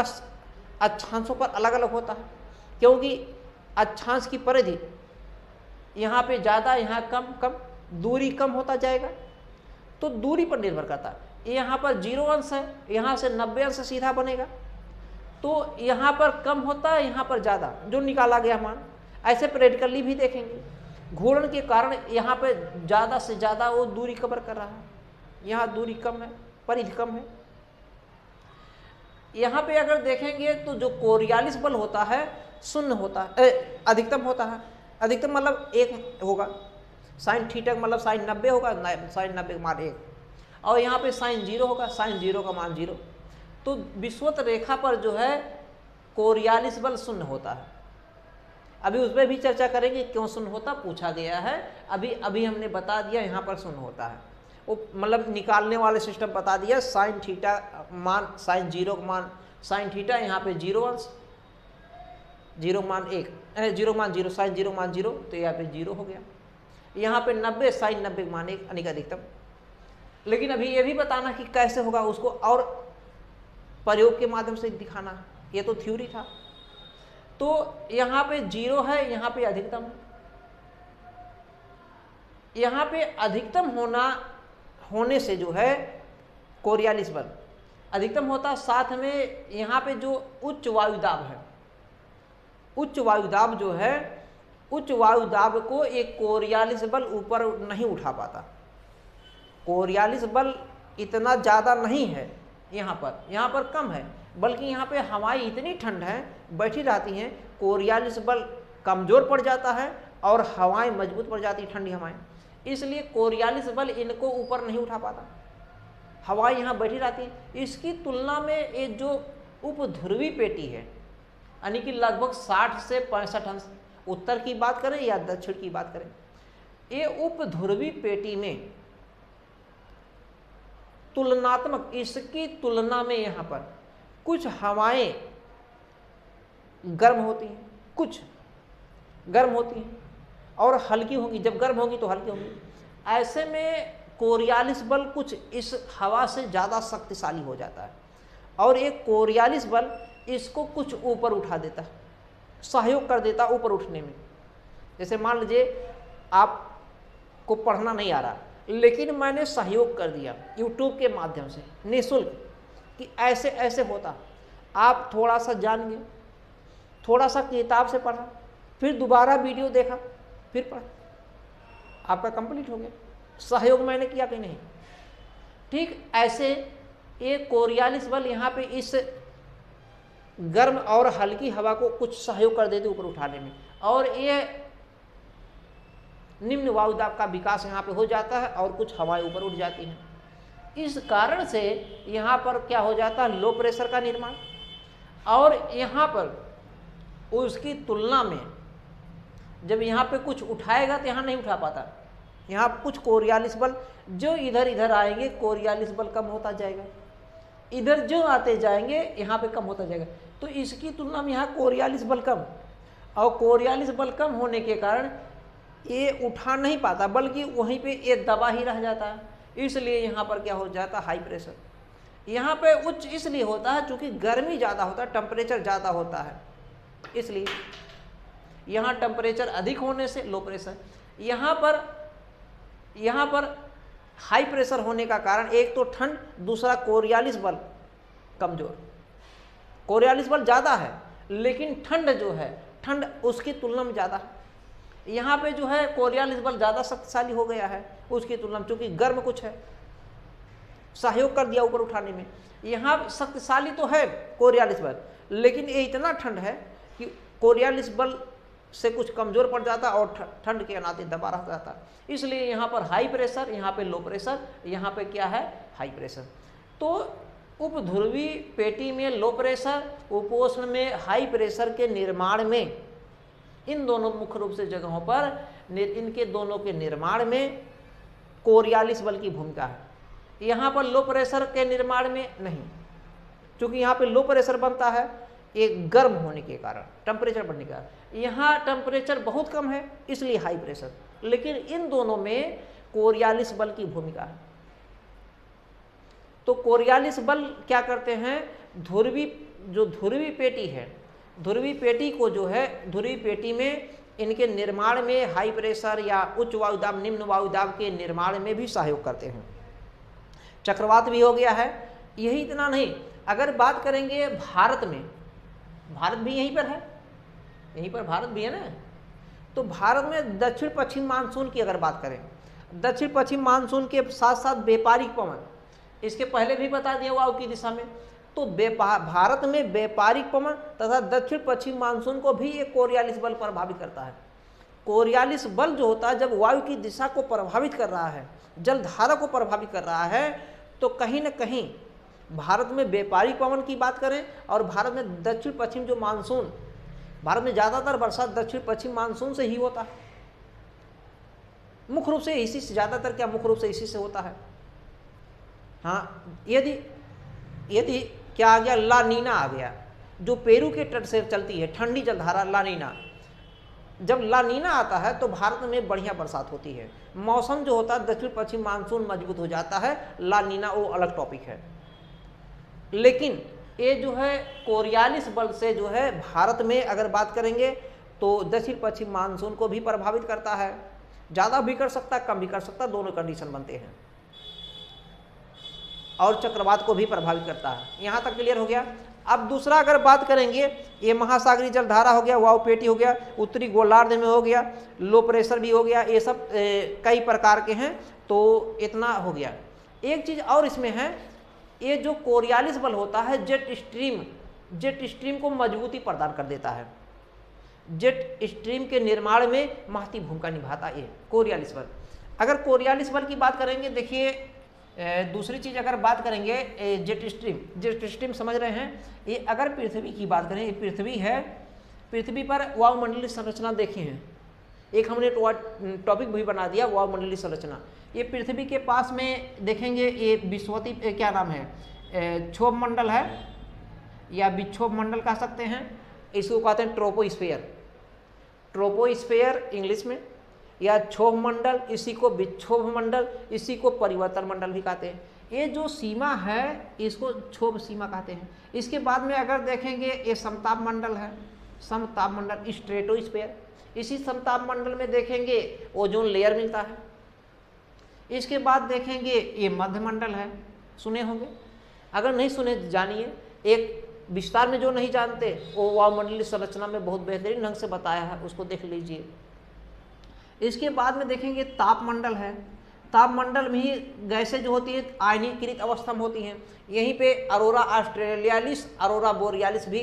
अक्षांशों पर अलग अलग होता है, क्योंकि अक्षांश की परिधि यहाँ पे ज़्यादा, यहाँ कम, कम दूरी कम होता जाएगा, तो दूरी पर निर्भर करता है। यहाँ पर 0 अंश है, यहाँ से 90 अंश सीधा बनेगा, तो यहाँ पर कम होता है, यहाँ पर ज़्यादा, जो निकाला गया मान। ऐसे प्रैक्टिकली भी देखेंगे, घूर्णन के कारण यहाँ पे ज़्यादा से ज़्यादा वो दूरी कवर कर रहा है, यहाँ दूरी कम है, परिधि कम है। यहाँ पे अगर देखेंगे तो जो कोरियालिस बल होता है शून्य होता है, अधिकतम होता है। अधिकतम मतलब 1 होगा, साइन थीटा मतलब साइन 90 होगा, साइन 90 का मान 1, और यहाँ पे साइन 0 होगा, साइन 0 का मान 0। तो विषुवत रेखा पर जो है कोरियालिस बल शून्य होता है। अभी उस पर भी चर्चा करेंगे क्यों शून्य होता, पूछा गया है। अभी हमने बता दिया यहाँ पर शून्य होता है, वो मतलब निकालने वाले सिस्टम बता दिया। साइन थीटा मान साइन 0 का मान साइन थीटा, यहाँ पे 0 अंश, 0 मान 1, 0 मान 0, साइन 0 मान 0, तो यहाँ पे 0 हो गया। यहाँ पे 90, साइन 90 मान 1 यानी अधिकतम। लेकिन अभी ये भी बताना कि कैसे होगा, उसको और प्रयोग के माध्यम से दिखाना, ये तो थ्योरी था। तो यहाँ पे 0 है, यहाँ पे अधिकतम है। यहाँ पे अधिकतम होने से जो है कोरियालिस बल अधिकतम होता, साथ में यहाँ पे जो उच्च वायुदाब है, उच्च वायुदाब जो है, उच्च वायुदाब को एक कोरियालिस बल ऊपर नहीं उठा पाता। कोरियालिस बल इतना ज़्यादा नहीं है यहाँ पर कम है, बल्कि यहाँ पे हवाएं इतनी ठंड है बैठी रहती हैं, कोरियालिस बल कमज़ोर पड़ जाता है और हवाएं मजबूत पड़ जाती, ठंडी हवाएं। इसलिए कोरियालिस बल इनको ऊपर नहीं उठा पाता, हवाएं यहाँ बैठी रहती हैं। इसकी तुलना में ये जो उपध्रुवी पेटी है, यानी कि लगभग 60 से 65 अंश, उत्तर की बात करें या दक्षिण की बात करें, ये उपध्रुवी पेटी में तुलनात्मक, इसकी तुलना में यहाँ पर कुछ हवाएं गर्म होती हैं, कुछ गर्म होती हैं और हल्की होंगी। जब गर्म होंगी तो हल्की होंगी। ऐसे में कोरियालिस बल कुछ इस हवा से ज़्यादा शक्तिशाली हो जाता है और एक कोरियालिस बल इसको कुछ ऊपर उठा देता है, सहयोग कर देता ऊपर उठने में। जैसे मान लीजिए आपको पढ़ना नहीं आ रहा, लेकिन मैंने सहयोग कर दिया यूट्यूब के माध्यम से निःशुल्क कि ऐसे ऐसे होता, आप थोड़ा सा जान गए, थोड़ा सा किताब से पढ़ा, फिर दोबारा वीडियो देखा, फिर पढ़ा, आपका कंप्लीट हो गया। सहयोग मैंने किया कि नहीं। ठीक ऐसे एक कोरियालिस बल यहाँ पे इस गर्म और हल्की हवा को कुछ सहयोग कर देते ऊपर उठाने में, और ये निम्न वायुदाब का विकास यहाँ पे हो जाता है और कुछ हवाएं ऊपर उठ जाती हैं। इस कारण से यहाँ पर क्या हो जाता है, लो प्रेशर का निर्माण। और यहाँ पर उसकी तुलना में जब यहाँ पे कुछ उठाएगा तो यहाँ नहीं उठा पाता, यहाँ कुछ कोरियालिस बल जो इधर इधर आएंगे कोरियालिस बल कम होता जाएगा, इधर जो आते जाएंगे यहाँ पे कम होता जाएगा। तो इसकी तुलना में यहाँ कोरियालिस बल कम, और कोरियालिस बल कम होने के कारण ये उठा नहीं पाता, बल्कि वहीं पे ये दबा ही रह जाता है। इसलिए यहाँ पर क्या हो जाता है, हाई प्रेशर। यहाँ पे उच्च इसलिए होता है चूँकि गर्मी ज़्यादा होता है, टेम्परेचर ज़्यादा होता है, इसलिए यहाँ टेम्परेचर अधिक होने से लो प्रेशर। यहाँ पर हाई प्रेशर होने का कारण एक तो ठंड, दूसरा कोरियालिस बल कमज़ोर। कोरियालिस बल ज़्यादा है लेकिन ठंड जो है, ठंड उसकी तुलना में ज़्यादा है। यहाँ पे जो है कोरियालिस बल ज़्यादा शक्तिशाली हो गया है उसकी तुलना में, चूँकि गर्म कुछ है, सहयोग कर दिया ऊपर उठाने में। यहाँ शक्तिशाली तो है कोरियालिस बल, लेकिन ये इतना ठंड है कि कोरियालिस बल से कुछ कमज़ोर पड़ जाता और ठंड के नाते दबा रह जाता। इसलिए यहाँ पर हाई प्रेशर, यहाँ पे लो प्रेशर, यहाँ पे क्या है, हाई प्रेशर। तो उपध्रुवी पेटी में लो प्रेशर, उपोष्ण में हाई प्रेशर के निर्माण में, इन दोनों मुख्य रूप से जगहों पर इनके दोनों के निर्माण में कोरियालिस बल की भूमिका है। यहाँ पर लो प्रेशर के निर्माण में नहीं, क्योंकि यहाँ पे लो प्रेशर बनता है एक गर्म होने के कारण, टेम्परेचर बढ़ने के कारण। यहाँ टेम्परेचर बहुत कम है इसलिए हाई प्रेशर, लेकिन इन दोनों में कोरियालिस बल की भूमिका है। तो कोरियालिस बल क्या करते हैं, ध्रुवी पेटी है, ध्रुवी पेटी को जो है, ध्रुवी पेटी में इनके निर्माण में हाई प्रेशर या उच्च वायुदाब निम्न वायुदाब के निर्माण में भी सहयोग करते हैं। चक्रवात भी हो गया है। यही इतना नहीं, अगर बात करेंगे भारत में, भारत भी यहीं पर है, यहीं पर भारत भी है ना, तो भारत में दक्षिण पश्चिम मानसून की अगर बात करें, दक्षिण पश्चिम मानसून के साथ साथ व्यापारिक पवन, इसके पहले भी बता दिया वायु की दिशा में, तो भारत में व्यापारिक पवन तथा दक्षिण पश्चिम मानसून को भी एक कोरियालिस बल प्रभावित करता है। कोरियालिस बल जो होता है जब वायु की दिशा को प्रभावित कर रहा है, जलधारा को प्रभावित कर रहा है, तो कहीं न कहीं भारत में व्यापारिक पवन की बात करें और भारत में दक्षिण पश्चिम जो मानसून, भारत में ज़्यादातर बरसात दक्षिण पश्चिम मानसून से ही होता है, मुख्य रूप से इसी से, ज़्यादातर क्या मुख्य रूप से इसी से होता है। हाँ, यदि क्या आ गया, ला नीना आ गया, जो पेरू के तट से चलती है ठंडी जलधारा ला नीना, जब ला नीना आता है तो भारत में बढ़िया बरसात होती है, मौसम जो होता है दक्षिण पश्चिम मानसून मजबूत हो जाता है। ला नीना वो अलग टॉपिक है, लेकिन ये जो है कोरियालिस बल से जो है भारत में अगर बात करेंगे तो दक्षिण पश्चिम मानसून को भी प्रभावित करता है, ज़्यादा भी कर सकता है, कम भी कर सकता है, दोनों कंडीशन बनते हैं, और चक्रवात को भी प्रभावित करता है। यहाँ तक क्लियर हो गया। अब दूसरा अगर बात करेंगे, ये महासागरीय जलधारा हो गया, वायु पेटी हो गया, उत्तरी गोलार्ध में हो गया, लो प्रेशर भी हो गया, ये सब कई प्रकार के हैं, तो इतना हो गया। एक चीज़ और इसमें है, ये जो कोरियालिस बल होता है जेट स्ट्रीम को मजबूती प्रदान कर देता है, जेट स्ट्रीम के निर्माण में महती भूमिका निभाता है ये कोरियालिस बल। अगर कोरियालिस बल की बात करेंगे, देखिए दूसरी चीज़ अगर बात करेंगे जेट स्ट्रीम समझ रहे हैं, ये अगर पृथ्वी की बात करें, ये पृथ्वी है, पृथ्वी पर वायुमंडलीय संरचना देखी है, एक हमने टॉपिक भी बना दिया वायुमंडलीय संरचना। ये पृथ्वी के पास में देखेंगे, ये विषुवती क्या नाम है, क्षोभ मंडल है या विक्षोभ मंडल कह सकते हैं, इसको कहते हैं ट्रोपोस्फेयर इंग्लिश में, या क्षोभ मंडल, इसी को विक्षोभ मंडल, इसी को परिवर्तन मंडल भी कहते हैं। ये जो सीमा है इसको क्षोभ सीमा कहते हैं। इसके बाद में अगर देखेंगे, ये समताप मंडल है, समताप मंडल स्ट्रेटोस्फेयर, इसी समताप मंडल में देखेंगे ओजोन लेयर मिलता है। इसके बाद देखेंगे ये मध्य मंडल है, सुने होंगे, अगर नहीं सुने जानिए, एक विस्तार में जो नहीं जानते वो वायुमंडलीय संरचना में बहुत बेहतरीन ढंग से बताया है, उसको देख लीजिए। इसके बाद में देखेंगे तापमंडल है। तापमंडल में ही गैसें जो होती है आयनीकृत अवस्था में होती हैं। यहीं पे अरोरा ऑस्ट्रेलियालिस, अरोरा बोरियालिस भी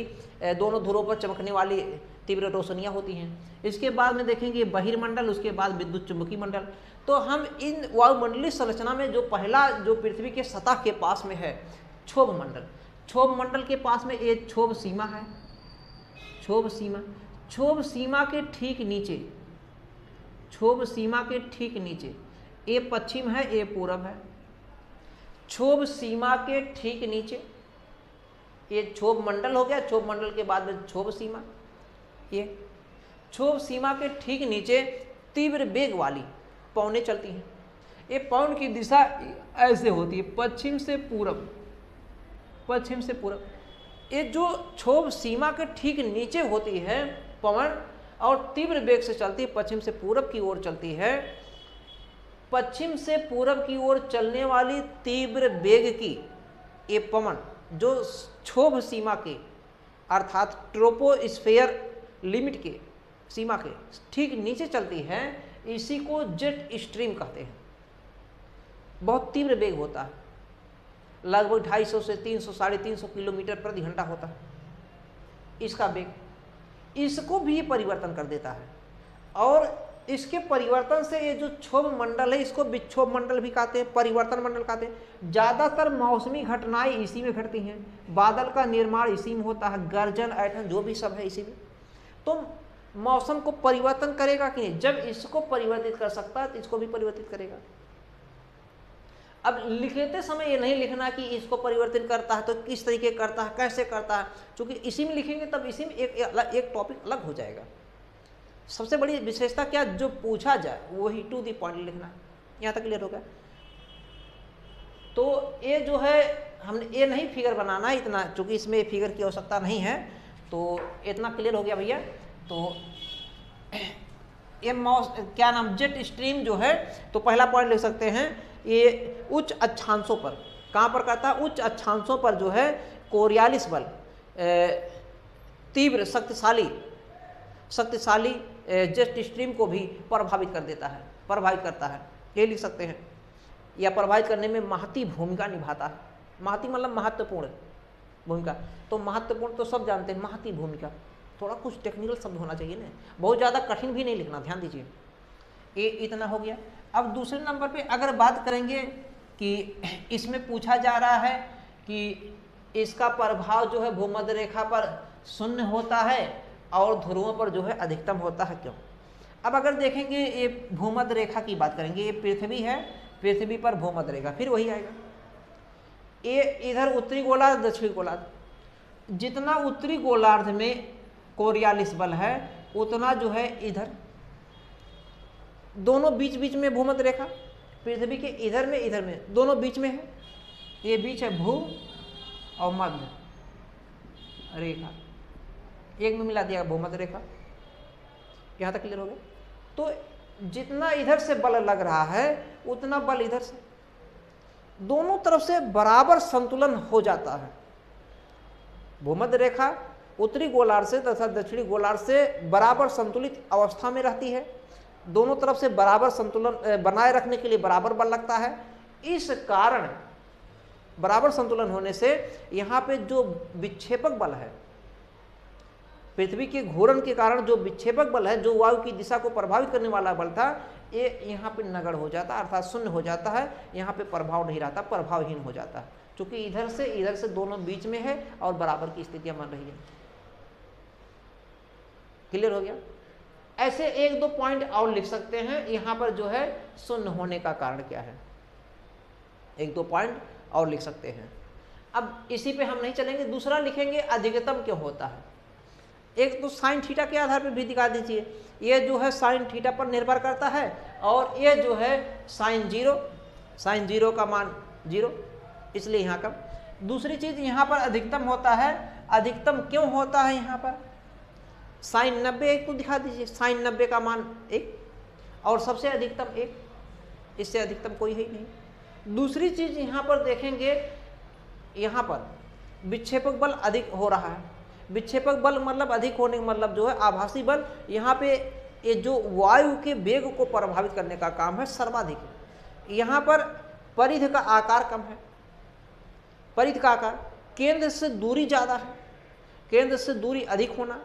दोनों ध्रुवों पर चमकने वाली तीव्र रोशनियाँ होती हैं। इसके बाद में देखेंगे बहिर्मंडल, उसके बाद विद्युत चुंबकीय मंडल। तो हम इन वायुमंडलीय संरचना में जो पहला जो पृथ्वी के सतह के पास में है क्षोभ मंडल, क्षोभ मंडल के पास में ये क्षोभ सीमा है, क्षोभ सीमा, क्षोभ सीमा के ठीक नीचे, क्षोभ सीमा के ठीक नीचे ये पश्चिम है, ये पूरब है। क्षोभ सीमा के ठीक नीचे ये क्षोभ मंडल हो गया, क्षोभ मंडल के बाद में क्षोभ सीमा, ये क्षोभ सीमा के ठीक नीचे तीव्र वेग वाली पवनें चलती हैं। ये पवन की दिशा ऐसे होती है, पश्चिम से पूरब, पश्चिम से पूरब। ये जो क्षोभ सीमा के ठीक नीचे होती है पवन और तीव्र वेग से चलती है, पश्चिम से पूरब की ओर चलती है। पश्चिम से पूरब की ओर चलने वाली तीव्र वेग की ये पवन जो क्षोभ सीमा के अर्थात ट्रोपोस्फेयर लिमिट के सीमा के ठीक नीचे चलती है, इसी को जेट स्ट्रीम कहते हैं। बहुत तीव्र वेग होता है, लगभग 250 से 300 350 किलोमीटर प्रति घंटा होता है इसका वेग। इसको भी परिवर्तन कर देता है और इसके परिवर्तन से ये जो क्षोभ मंडल है इसको विक्षोभ मंडल भी कहते हैं, परिवर्तन मंडल कहते हैं। ज़्यादातर मौसमी घटनाएं इसी में घटती हैं, बादल का निर्माण इसी में होता है, गर्जन ऐठन जो भी सब है इसी में। तो मौसम को परिवर्तन करेगा कि नहीं, जब इसको परिवर्तित कर सकता है तो इसको भी परिवर्तित करेगा। अब लिखते समय ये नहीं लिखना कि इसको परिवर्तन करता है तो किस तरीके करता है, कैसे करता है, क्योंकि इसी में लिखेंगे तब इसी में एक टॉपिक अलग हो जाएगा। सबसे बड़ी विशेषता क्या, जो पूछा जाए वही टू द पॉइंट लिखना है। यहाँ तक क्लियर हो गया। तो ये जो है हमने ये नहीं फिगर बनाना है इतना, चूंकि इसमें फिगर की आवश्यकता नहीं है, तो इतना क्लियर हो गया भैया। तो ये क्या नाम जेट स्ट्रीम जो है, तो पहला पॉइंट लिख सकते हैं, ये उच्च अक्षांशों पर, कहाँ पर करता है, उच्च अक्षांशों पर जो है कोरियालिस बल तीव्र शक्तिशाली जेट स्ट्रीम को भी प्रभावित कर देता है, प्रभावित करता है, ये लिख सकते हैं। या प्रभावित करने में महती भूमिका निभाता है। महती मतलब महत्वपूर्ण भूमिका, तो महत्वपूर्ण तो सब जानते हैं, महती भूमिका थोड़ा कुछ टेक्निकल शब्द होना चाहिए ना, बहुत ज़्यादा कठिन भी नहीं लिखना, ध्यान दीजिए। ये इतना हो गया। अब दूसरे नंबर पे अगर बात करेंगे कि इसमें पूछा जा रहा है कि इसका प्रभाव जो है भूमध्य रेखा पर शून्य होता है और ध्रुवों पर जो है अधिकतम होता है, क्यों? अब अगर देखेंगे ये भूमध्य रेखा की बात करेंगे, ये पृथ्वी है, पृथ्वी पर भूमध्य रेखा, फिर वही आएगा। ये इधर उत्तरी गोलार्ध, दक्षिणी गोलार्ध, जितना उत्तरी गोलार्ध में कोरियालिस बल है उतना जो है इधर दोनों बीच बीच में भूमध्य रेखा, पृथ्वी के इधर में दोनों बीच में है। ये बीच है भू और मध्य रेखा, एक में मिला दिया भूमध्य रेखा। यहाँ तक क्लियर हो गया। तो जितना इधर से बल लग रहा है उतना बल इधर से, दोनों तरफ से बराबर संतुलन हो जाता है। भूमध्य रेखा उत्तरी गोलार्ध से तथा दक्षिणी गोलार्ध से बराबर संतुलित अवस्था में रहती है, दोनों तरफ से बराबर संतुलन बनाए रखने के लिए बराबर बल लगता है। इस कारण बराबर संतुलन होने से यहाँ पे जो विक्षेपक बल है, पृथ्वी के घूर्णन के कारण जो विक्षेपक बल है, जो वायु की दिशा को प्रभावित करने वाला बल था, ये यहाँ पे नगण्य हो जाता है, अर्थात शून्य हो जाता है। यहाँ पे प्रभाव नहीं रहता, प्रभावहीन हो जाता है, क्योंकि इधर से दोनों बीच में है और बराबर की स्थितियां बन रही है। क्लियर हो गया। ऐसे एक दो पॉइंट और लिख सकते हैं, यहाँ पर जो है शून्य होने का कारण क्या है, एक दो पॉइंट और लिख सकते हैं। अब इसी पे हम नहीं चलेंगे, दूसरा लिखेंगे अधिकतम क्यों होता है। एक तो साइन थीटा के आधार पर भी दिखा दीजिए, ये जो है साइन थीटा पर निर्भर करता है और ये जो है साइन जीरो का मान 0, इसलिए यहाँ का। दूसरी चीज यहाँ पर अधिकतम होता है, अधिकतम क्यों होता है यहाँ पर, साइन 90 एक तो दिखा दीजिए, साइन 90 का मान 1 और सबसे अधिकतम 1, इससे अधिकतम कोई है ही नहीं। दूसरी चीज यहाँ पर देखेंगे, यहाँ पर विक्षेपक बल अधिक हो रहा है। विक्षेपक बल मतलब अधिक होने का मतलब जो है आभासी बल, यहाँ पे ये जो वायु के वेग को प्रभावित करने का काम है सर्वाधिक है। यहाँ पर परिधि का आकार कम है, परिधि का आकार, केंद्र से दूरी ज़्यादा है, केंद्र से दूरी अधिक होना,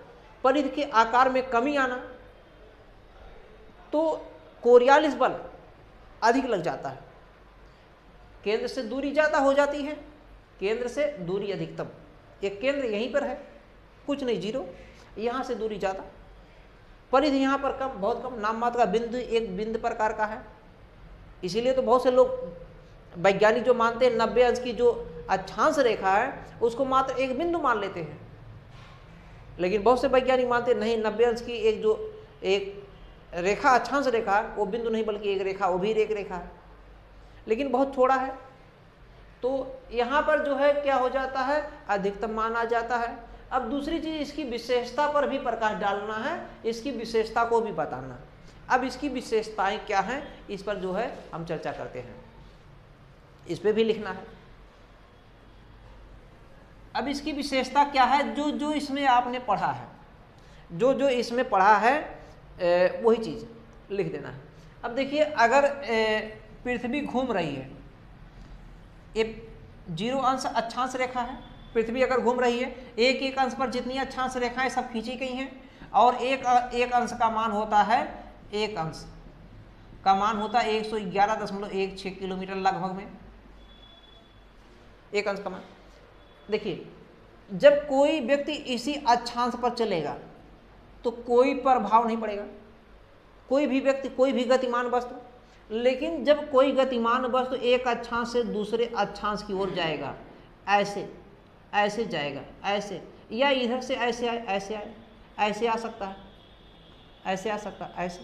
परिधि के आकार में कमी आना, तो कोरियालिस बल अधिक लग जाता है। केंद्र से दूरी ज़्यादा हो जाती है, केंद्र से दूरी अधिकतम, एक केंद्र यहीं पर है, कुछ नहीं 0, यहाँ से दूरी ज़्यादा, परिधि यहाँ पर कम, बहुत कम, नाम मात्र का बिंदु एक बिंदु प्रकार का है। इसीलिए तो बहुत से लोग वैज्ञानिक जो मानते हैं 90 अंश की जो अक्षांश रेखा है उसको मात्र एक बिंदु मान लेते हैं, लेकिन बहुत से वैज्ञानिक मानते हैं नहीं, 90 अंश की एक जो एक रेखा अक्षांश रेखा है वो बिंदु नहीं बल्कि एक रेखा, वो भी एक रेखा है, लेकिन बहुत थोड़ा है। तो यहाँ पर जो है क्या हो जाता है, अधिकतम मान आ जाता है। अब दूसरी चीज, इसकी विशेषता पर भी प्रकाश डालना है, इसकी विशेषता को भी बताना। अब इसकी विशेषताएं क्या हैं, इस पर जो है हम चर्चा करते हैं, इस पे भी लिखना है। अब इसकी विशेषता क्या है, जो जो इसमें आपने पढ़ा है, जो जो इसमें पढ़ा है वही चीज लिख देना है। अब देखिए, अगर पृथ्वी घूम रही है, ये 0 अंश अक्षांश रेखा है, पृथ्वी अगर घूम रही है, एक एक अंश पर जितनी अक्षांश रेखाएं सब खींची गई हैं, और एक अंश का मान होता है, एक अंश का मान होता है 111.16 किलोमीटर लगभग में, एक अंश का मान। देखिए, जब कोई व्यक्ति इसी अक्षांश पर चलेगा तो कोई प्रभाव नहीं पड़ेगा, कोई भी व्यक्ति, कोई भी गतिमान वस्तु। लेकिन जब कोई गतिमान वस्तु एक अक्षांश से दूसरे अक्षांश की ओर जाएगा, ऐसे ऐसे जाएगा, ऐसे, या इधर से ऐसे आए, ऐसे आए, ऐसे आ सकता है, ऐसे आ सकता है, ऐसे,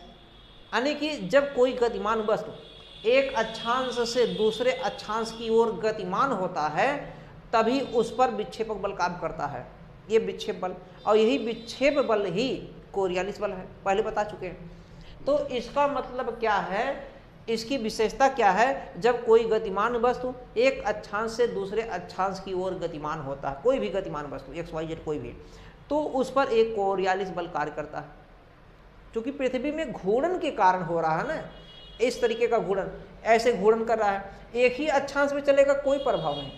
यानी कि जब कोई गतिमान वस्तु एक अक्षांश से दूसरे अक्षांश की ओर गतिमान होता है तभी उस पर विक्षेपक बल काम करता है, ये विक्षेप बल, और यही विक्षेप बल ही कोरियालिस बल है, पहले बता चुके हैं। तो इसका मतलब क्या है, इसकी विशेषता क्या है, जब कोई गतिमान वस्तु एक अक्षांश से दूसरे अक्षांश की ओर गतिमान होता है, कोई भी गतिमान वस्तु XYZ कोई भी, तो उस पर एक कोरियालिस बल कार्य करता है। क्योंकि पृथ्वी में घूर्णन के कारण हो रहा है ना, इस तरीके का घूर्णन, ऐसे घूर्णन कर रहा है, एक ही अक्षांश पे चलेगा कोई प्रभाव नहीं,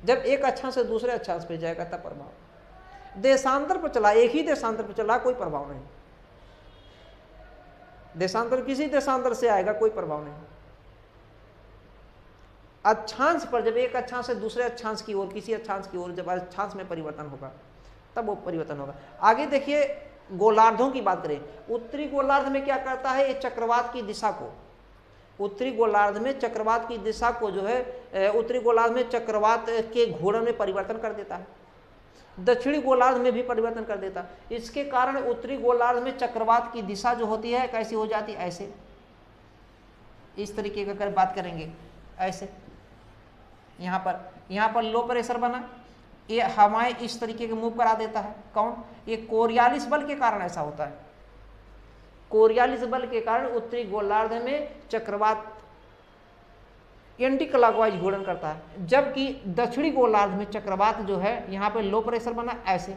जब एक अक्षांश से दूसरे अक्षांश पे जाएगा तब प्रभाव। देशांतर पर चला, एक ही देशांतर पर चला, कोई प्रभाव नहीं, देशांतर किसी देशांतर से आएगा, कोई प्रभाव नहीं। अक्षांश पर जब एक अक्षांश से दूसरे अक्षांश की ओर, किसी अक्षांश की ओर जब अक्षांश में परिवर्तन होगा तब वो परिवर्तन होगा। आगे देखिए, गोलार्धों की बात करें, उत्तरी गोलार्ध में क्या करता है, ये चक्रवात की दिशा को, उत्तरी गोलार्ध में चक्रवात की दिशा को जो है, उत्तरी गोलार्ध में चक्रवात के घूर्णन में परिवर्तन कर देता है, दक्षिणी गोलार्ध में भी परिवर्तन कर देता है। इसके कारण उत्तरी गोलार्ध में चक्रवात की दिशा जो होती है कैसी हो जाती है, ऐसे, इस तरीके का अगर बात करेंगे, ऐसे, यहाँ पर लो प्रेशर बना, ये हवाएं इस तरीके के मूव करा देता है, कौन, ये कोरियालिस बल के कारण ऐसा होता है। कोरियालिस बल के कारण उत्तरी गोलार्ध में चक्रवात एंटी क्लॉकवाइज घूर्णन करता है, जबकि दक्षिणी गोलार्ध में चक्रवात जो है, यहाँ पे लो प्रेशर बना, ऐसे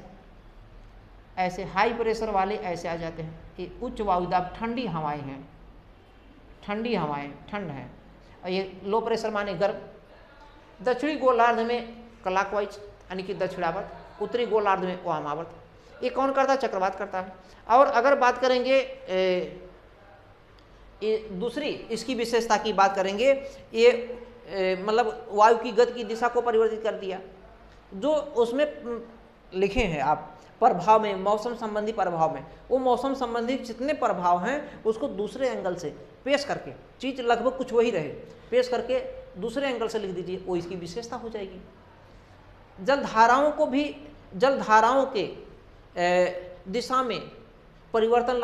ऐसे हाई प्रेशर वाले ऐसे आ जाते हैं, ये उच्च वायुदाब ठंडी हवाएं हैं, ठंडी हवाएं, ठंड है, और ये लो प्रेशर माने गर्म। दक्षिणी गोलार्ध में क्लॉकवाइज यानी कि दक्षिणावर्त, उत्तरी गोलार्ध में वामावर्त। ये कौन करता है, चक्रवात करता है। और अगर बात करेंगे दूसरी इसकी विशेषता की बात करेंगे, ये मतलब वायु की गति की दिशा को परिवर्तित कर दिया, जो उसमें लिखे हैं आप प्रभाव में, मौसम संबंधी प्रभाव में, वो मौसम संबंधी जितने प्रभाव हैं उसको दूसरे एंगल से पेश करके, चीज लगभग कुछ वही रहे, पेश करके दूसरे एंगल से लिख दीजिए, वो इसकी विशेषता हो जाएगी। जलधाराओं को भी, जलधाराओं के दिशा में परिवर्तन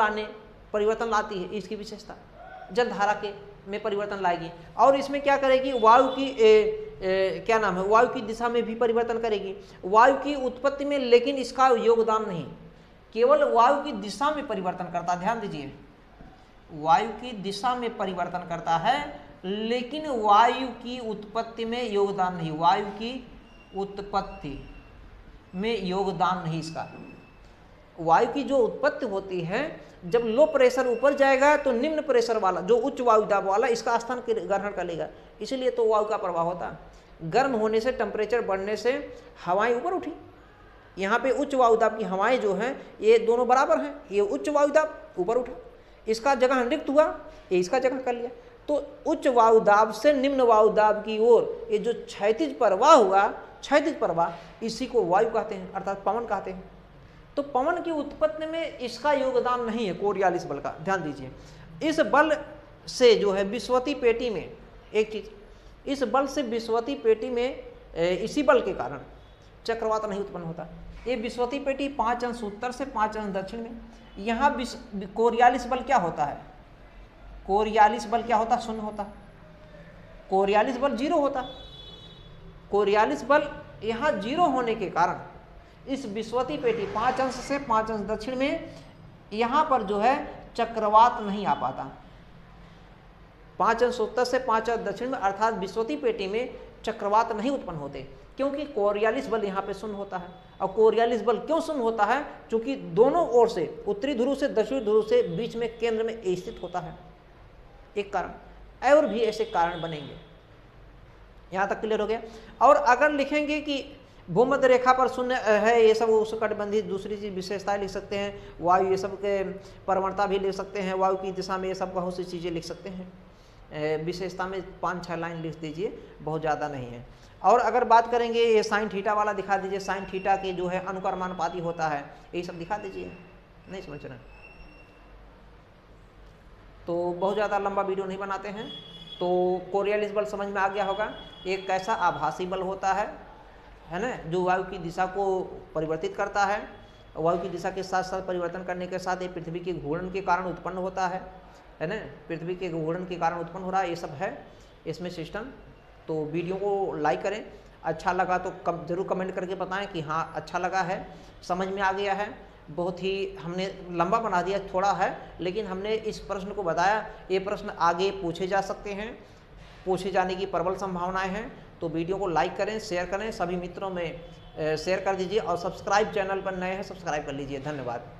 लाती है इसकी विशेषता, जलधारा के में परिवर्तन लाएगी। और इसमें क्या करेगी, वायु की क्या नाम है, वायु की दिशा में भी परिवर्तन करेगी, वायु की उत्पत्ति में, लेकिन इसका योगदान नहीं, केवल वायु की दिशा में परिवर्तन करता है। ध्यान दीजिए, वायु की दिशा में परिवर्तन करता है, लेकिन वायु की उत्पत्ति में योगदान नहीं। वायु की उत्पत्ति में योगदान नहीं इसका। वायु की जो उत्पत्ति होती है, जब लो प्रेशर ऊपर जाएगा तो निम्न प्रेशर वाला जो उच्च वायु दाब वाला इसका स्थान ग्रहण कर लेगा, इसलिए तो वायु का प्रवाह होता है। गर्म होने से, टेम्परेचर बढ़ने से हवाएं ऊपर उठी। यहाँ पे उच्च वायु दाब की हवाएं जो हैं ये दोनों बराबर हैं, ये उच्च वायु दाब ऊपर उठा, इसका जगह रिक्त हुआ, ये इसका जगह कर लिया। तो उच्च वायु दाब से निम्न वायु दाब की ओर ये जो क्षैतिज प्रवाह हुआ, क्षैतिज प्रवाह, इसी को वायु कहते हैं, अर्थात पवन कहते हैं। तो पवन की उत्पत्ति में इसका योगदान नहीं है कोरियालिस बल का। ध्यान दीजिए, इस बल से जो है विश्वती पेटी में एक चीज, इस बल से विश्वती पेटी में इसी बल के कारण चक्रवात नहीं उत्पन्न होता। ये विश्वती पेटी 5 अंश उत्तर से 5 अंश दक्षिण में, यहाँ कोरियालिस बल क्या होता है? कोरियालिस बल क्या होता? शून्य होता। कोरियालिस बल 0 होता। कोरियालिस बल यहाँ 0 होने के कारण इस विश्वती पेटी 5 अंश से 5 अंश दक्षिण में यहाँ पर जो है चक्रवात नहीं आ पाता। 5 अंश उत्तर से 5 अंश दक्षिण में अर्थात विश्वती पेटी में चक्रवात नहीं उत्पन्न होते, क्योंकि कोरियालिस बल यहाँ पे शून्य होता है। और कोरियालिस बल क्यों शून्य होता है? क्योंकि दोनों ओर से, उत्तरी ध्रुव से दक्षिणी ध्रुव से बीच में केंद्र में स्थित होता है, एक कारण। और भी ऐसे कारण बनेंगे। यहाँ तक क्लियर हो गया। और अगर लिखेंगे कि भूमध्य रेखा पर शून्य है, ये सब उष्णकटिबंधीय, दूसरी चीज विशेषताएं लिख सकते हैं, वायु ये सब के प्रवणता भी लिख सकते हैं, वायु की दिशा में ये सब बहुत सी चीज़ें लिख सकते हैं। विशेषता में 5-6 लाइन लिख दीजिए, बहुत ज़्यादा नहीं है। और अगर बात करेंगे ये साइन थीटा वाला दिखा दीजिए, साइन थीटा के जो है अनुकर्मानुपाती होता है, ये सब दिखा दीजिए। नहीं समझ रहे तो बहुत ज़्यादा लंबा वीडियो नहीं बनाते हैं। तो कोरियालिस बल समझ में आ गया होगा। एक कैसा आभासी बल होता है ना, जो वायु की दिशा को परिवर्तित करता है। वायु की दिशा के साथ साथ परिवर्तन करने के साथ ये पृथ्वी के घूर्णन के कारण उत्पन्न होता है ना, पृथ्वी के घूर्णन के कारण उत्पन्न हो रहा है, ये सब है इसमें सिस्टम। तो वीडियो को लाइक करें, अच्छा लगा तो जरूर कमेंट करके बताएं कि हाँ अच्छा लगा है, समझ में आ गया है। बहुत ही हमने लंबा बना दिया, थोड़ा है, लेकिन हमने इस प्रश्न को बताया। ये प्रश्न आगे पूछे जा सकते हैं, पूछे जाने की प्रबल संभावनाएं हैं। तो वीडियो को लाइक करें, शेयर करें, सभी मित्रों में शेयर कर दीजिए। और सब्सक्राइब, चैनल पर नए हैं सब्सक्राइब कर लीजिए। धन्यवाद।